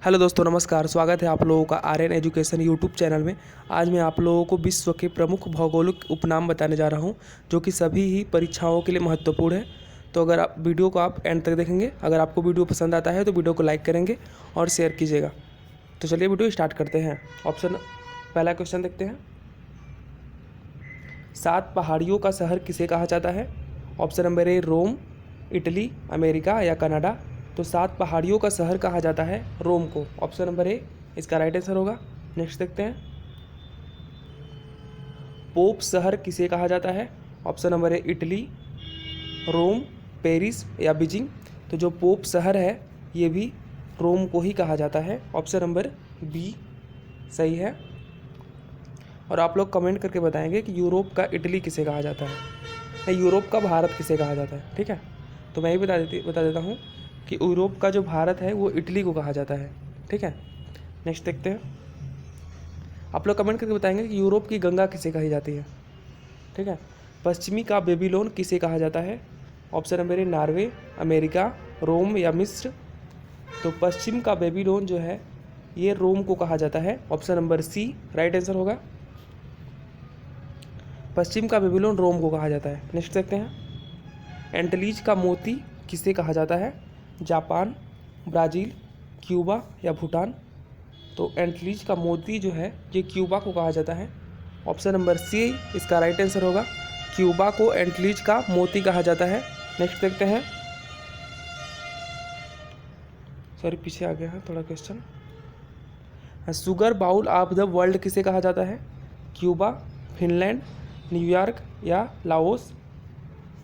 Hello दोस्तों, नमस्कार। स्वागत है आप लोगों का आर्यन एजुकेशन यूट्यूब चैनल में। आज मैं आप लोगों को विश्व के प्रमुख भौगोलिक उपनाम बताने जा रहा हूं, जो कि सभी ही परीक्षाओं के लिए महत्वपूर्ण है। तो अगर आप वीडियो को एंड तक देखेंगे, अगर आपको वीडियो पसंद आता है तो वीडियो को लाइक करेंगे और शेयर कीजिएगा। तो चलिए वीडियो स्टार्ट करते हैं। पहला क्वेश्चन देखते हैं। 7 पहाड़ियों का शहर किसे कहा जाता है? Option number A Rome, Italy, America या कनाडा। तो 7 पहाड़ियों का शहर कहा जाता है रोम को। ऑप्शन नंबर ए इसका राइट आंसर होगा। नेक्स्ट देखते हैं। पोप शहर किसे कहा जाता है? Option number A Italy, Rome, Paris या बीजिंग। तो जो पोप शहर है ये भी रोम को ही कहा जाता है। ऑप्शन नंबर बी सही है। और आप लोग कमेंट करके बताएंगे कि यूरोप का इटली किसे कहा जाता है, या यूरोप का भारत किसे कहा जाता है। ठीक है, तो मैं ही बता देता हूँ कि यूरोप का जो भारत है वो इटली को कहा जाता है। ठीक है, नेक्स्ट देखते हैं। आप लोग कमेंट करके बताएंगे कि यूरोप की गंगा किसे कही जाती है। ठीक है, पश्चिमी का बेबीलोन किसे कहा जाता है? Option number A Norway, America, Rome या मिस्र। तो पश्चिम का बेबीलोन जो है ये रोम को कहा जाता है। Option number C right answer होगा। पश्चिम का बेबीलोन रोम को कहा जाता है। नेक्स्ट देखते हैं। एंटलीज का मोती किसे कहा जाता है? जापान, ब्राज़ील, क्यूबा या भूटान। तो एंटलीज का मोती जो है ये क्यूबा को कहा जाता है। ऑप्शन नंबर सी इसका राइट आंसर होगा। क्यूबा को एंटलीज का मोती कहा जाता है। नेक्स्ट देखते हैं। सॉरी, पीछे आ गया है थोड़ा question. Sugar bowl of the world किसे कहा जाता है? क्यूबा, फिनलैंड, न्यूयॉर्क या लाओस।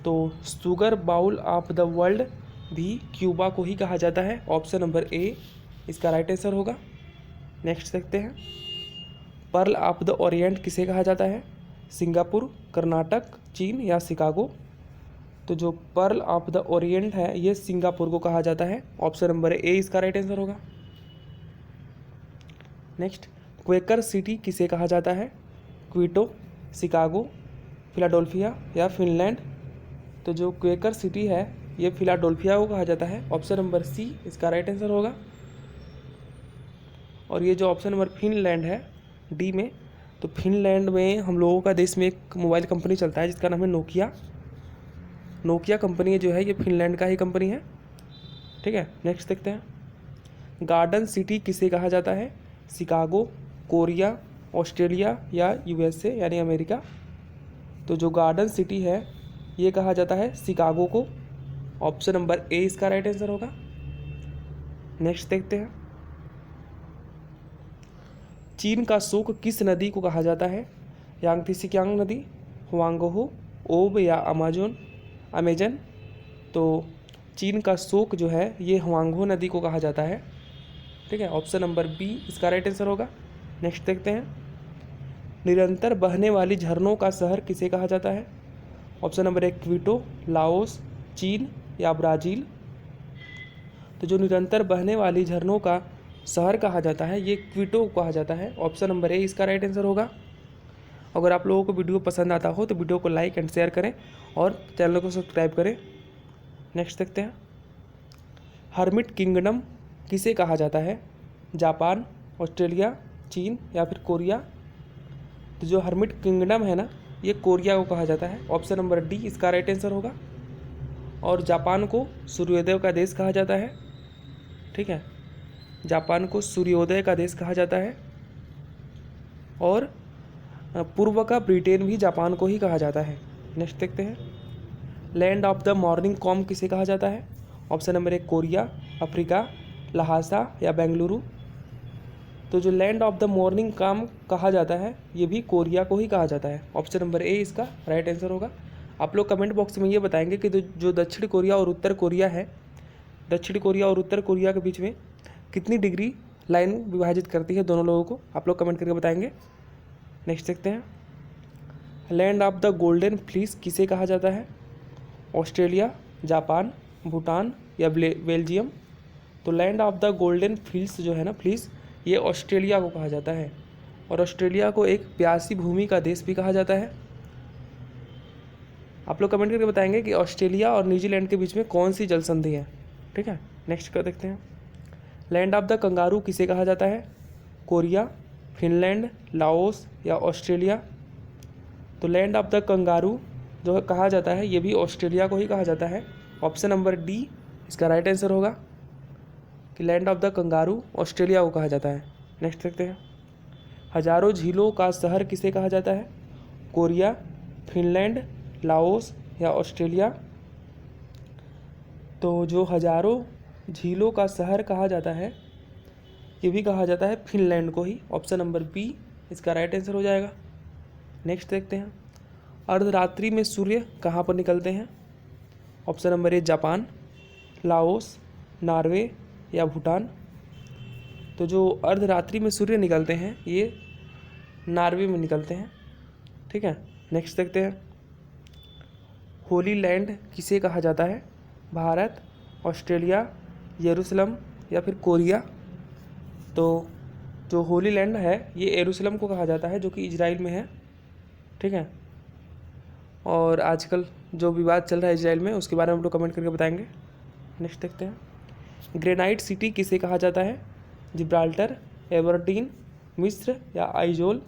तो sugar bowl of the world भी क्यूबा को ही कहा जाता है। ऑप्शन नंबर ए इसका राइट आंसर होगा। नेक्स्ट देखते हैं। पर्ल ऑफ द ओरिएंट किसे कहा जाता है? सिंगापुर, कर्नाटक, चीन या शिकागो। तो जो पर्ल ऑफ द ओरिएंट है ये सिंगापुर को कहा जाता है। ऑप्शन नंबर ए इसका राइट आंसर होगा। नेक्स्ट, क्वेकर सिटी किसे कहा जाता है? क्विटो, शिकागो, फिलाडेल्फिया या फिनलैंड। तो जो क्वेकर सिटी है ये फिलाडेल्फिया को कहा जाता है। ऑप्शन नंबर सी इसका राइट आंसर होगा। और ये जो ऑप्शन नंबर फिनलैंड है डी में, तो फिनलैंड में हम लोगों का देश में एक मोबाइल कंपनी चलता है जिसका नाम है नोकिया। नोकिया कंपनी जो है ये फिनलैंड का ही कंपनी है। ठीक है, नेक्स्ट देखते हैं। गार्डन सिटी किसे कहा जाता है? शिकागो, कोरिया, ऑस्ट्रेलिया या यूएसए यानी अमेरिका। तो जो गार्डन सिटी है ये कहा जाता है शिकागो को। ऑप्शन नंबर ए इसका राइट आंसर होगा। नेक्स्ट देखते हैं। चीन का शोक किस नदी को कहा जाता है? यांगत्से नदी, हुआंगहो, ओब या अमेजन। तो चीन का शोक जो है ये हुआंगहो नदी को कहा जाता है। ठीक है, ऑप्शन नंबर बी इसका राइट आंसर होगा। नेक्स्ट देखते हैं। निरंतर बहने वाली झरनों का शहर किसे कहा जाता है? ऑप्शन नंबर एक क्विटो, लाओस, चीन या ब्राज़ील। तो जो निरंतर बहने वाली झरनों का शहर कहा जाता है ये क्विटो कहा जाता है। ऑप्शन नंबर ए इसका राइट आंसर होगा। अगर आप लोगों को वीडियो पसंद आता हो तो वीडियो को लाइक एंड शेयर करें और चैनल को सब्सक्राइब करें। नेक्स्ट देखते हैं। हर्मिट किंगडम किसे कहा जाता है? जापान, ऑस्ट्रेलिया, चीन या फिर कोरिया। तो जो हर्मिट किंगडम है ना ये कोरिया को कहा जाता है। ऑप्शन नंबर डी इसका राइट आंसर होगा। और जापान को सूर्योदय का देश कहा जाता है। ठीक है, जापान को सूर्योदय का देश कहा जाता है। और पूर्व का ब्रिटेन भी जापान को ही कहा जाता है। नेक्स्ट देखते हैं। Land of the morning com किसे कहा जाता है? ऑप्शन नंबर एक कोरिया, अफ्रीका, लहासा या बेंगलुरु। तो जो land of the morning com कहा जाता है ये भी कोरिया को ही कहा जाता है। ऑप्शन नंबर ए इसका राइट आंसर होगा। आप लोग कमेंट बॉक्स में ये बताएंगे कि जो दक्षिण कोरिया और उत्तर कोरिया है, दक्षिण कोरिया और उत्तर कोरिया के बीच में कितनी डिग्री लाइन विभाजित करती है दोनों लोगों को, आप लोग कमेंट करके बताएंगे। नेक्स्ट देखते हैं। Land of the golden fleece किसे कहा जाता है? ऑस्ट्रेलिया, जापान, भूटान या बेल्जियम। तो land of the golden fleece जो है ना फ्लीस ये ऑस्ट्रेलिया को कहा जाता है। और ऑस्ट्रेलिया को एक प्यासी भूमि का देश भी कहा जाता है। आप लोग कमेंट करके बताएंगे कि ऑस्ट्रेलिया और न्यूजीलैंड के बीच में कौन सी जल संधि है। ठीक है, नेक्स्ट कर देखते हैं। लैंड ऑफ द कंगारू किसे कहा जाता है? कोरिया, फिनलैंड, लाओस या ऑस्ट्रेलिया? तो लैंड ऑफ द कंगारू जो कहा जाता है ये भी ऑस्ट्रेलिया को ही कहा जाता है। ऑप्शन नंबर डी इसका राइट आंसर होगा कि land of the kangaroo Australia को कहा जाता है। नेक्स्ट देखते हैं, हजारों झीलों का शहर किसे कहा जाता है? कोरिया, फिनलैंड, लाओस या ऑस्ट्रेलिया? तो जो हजारों झीलों का शहर कहा जाता है ये भी कहा जाता है फिनलैंड को ही। ऑप्शन नंबर बी इसका राइट आंसर हो जाएगा। नेक्स्ट देखते हैं, अर्धरात्रि में सूर्य कहाँ पर निकलते हैं? Option number A Japan, Laos, Norway या भूटान? तो जो अर्धरात्रि में सूर्य निकलते हैं ये नॉर्वे में निकलते हैं। ठीक है, नेक्स्ट देखते हैं, होली लैंड किसे कहा जाता है? भारत, ऑस्ट्रेलिया, यरूशलेम या फिर कोरिया? तो जो होली लैंड है ये यरूशलेम को कहा जाता है जो कि इजराइल में है। ठीक है, और आजकल जो विवाद चल रहा है इजराइल में उसके बारे में हम लोग कमेंट करके बताएंगे। नेक्स्ट देखते हैं, ग्रेनाइट सिटी किसे कहा जाता है? जिब्राल्टर, एबरडीन, मिस्र या आइजोल?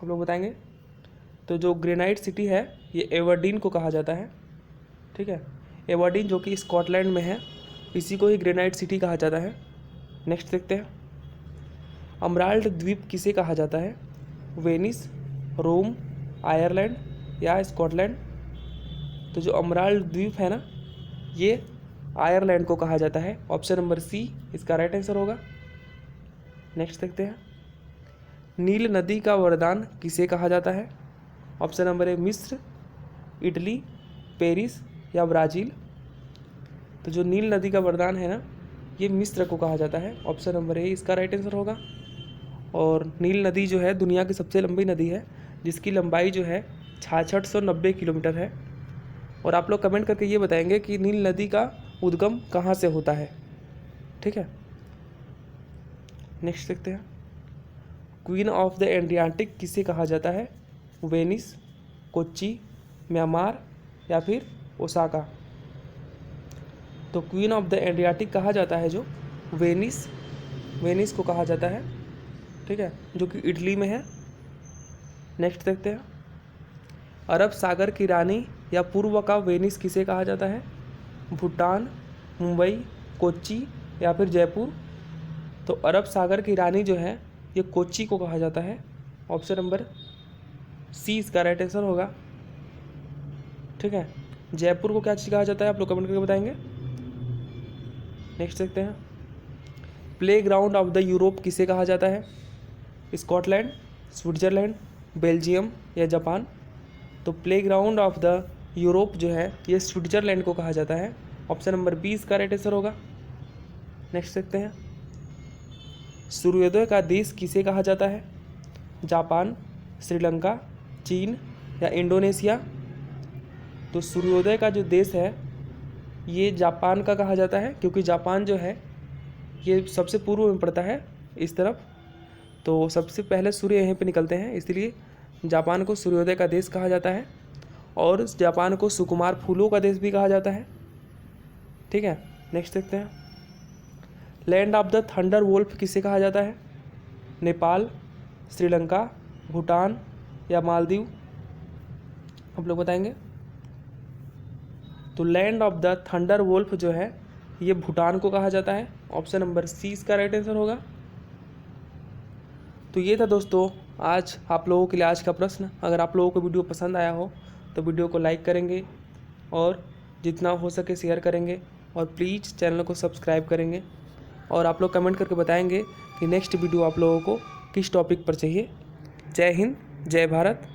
हम लोग बताएंगे। तो जो ग्रेनाइट सिटी है ये एबरडीन को कहा जाता है। ठीक है, एबरडीन जो कि स्कॉटलैंड में है इसी को ही ग्रेनाइट सिटी कहा जाता है। नेक्स्ट देखते हैं, अमराल्ड द्वीप किसे कहा जाता है? वेनिस, रोम, आयरलैंड या स्कॉटलैंड? तो जो अमराल्ड द्वीप है ना ये आयरलैंड को कहा जाता है। ऑप्शन नंबर सी इसका राइट आंसर होगा। नेक्स्ट देखते हैं, नील नदी का वरदान किसे कहा जाता है? ऑप्शन नंबर ए मिस्र, इटली, पेरिस या ब्राज़ील? तो जो नील नदी का वरदान है ना ये मिस्र को कहा जाता है। ऑप्शन नंबर ए इसका राइट आंसर होगा। और नील नदी जो है दुनिया की सबसे लंबी नदी है जिसकी लंबाई जो है 6690 किलोमीटर है। और आप लोग कमेंट करके ये बताएंगे कि नील नदी का उद्गम कहाँ से होता है। ठीक है, नेक्स्ट देखते हैं, क्वीन ऑफ द एड्रियाटिक किसे कहा जाता है? वेनिस, कोच्चि, म्यांमार या फिर ओसाका? तो क्वीन ऑफ द एड्रियाटिक कहा जाता है जो वेनिस को कहा जाता है। ठीक है, जो कि इटली में है। नेक्स्ट देखते हैं, अरब सागर की रानी या पूर्व का वेनिस किसे कहा जाता है? भूटान, मुंबई, कोच्चि या फिर जयपुर? तो अरब सागर की रानी जो है ये कोच्चि को कहा जाता है। ऑप्शन नंबर सी इसका राइट आंसर होगा। ठीक है, जयपुर को क्या चीज़ कहा जाता है आप लोग कमेंट करके बताएंगे। नेक्स्ट देखते हैं, play ground of the Europe किसे कहा जाता है? स्कॉटलैंड, स्विट्ज़रलैंड, बेल्जियम या जापान? तो play ground of the Europe जो है ये स्विट्ज़रलैंड को कहा जाता है। ऑप्शन नंबर बी इसका राइट आंसर होगा। नेक्स्ट देखते हैं, सूर्योदय का देश किसे कहा जाता है? जापान, श्रीलंका, चीन या इंडोनेशिया? तो सूर्योदय का जो देश है ये जापान का कहा जाता है क्योंकि जापान जो है ये सबसे पूर्व में पड़ता है इस तरफ। तो सबसे पहले सूर्य यहीं पे निकलते हैं इसलिए जापान को सूर्योदय का देश कहा जाता है। और जापान को सुकुमार फूलों का देश भी कहा जाता है। ठीक है, नेक्स्ट देखते हैं, land of the thunder wolf किसे कहा जाता है? नेपाल, श्रीलंका, भूटान या मालदीव? आप लोग बताएंगे। तो land of the thunder wolf जो है ये भूटान को कहा जाता है। ऑप्शन नंबर सी इसका राइट आंसर होगा। तो ये था दोस्तों आज आप लोगों के लिए आज का प्रश्न। अगर आप लोगों को वीडियो पसंद आया हो तो वीडियो को लाइक करेंगे और जितना हो सके शेयर करेंगे और प्लीज़ चैनल को सब्सक्राइब करेंगे। और आप लोग कमेंट करके बताएंगे कि नेक्स्ट वीडियो आप लोगों को किस टॉपिक पर चाहिए। जय हिंद, जय भारत।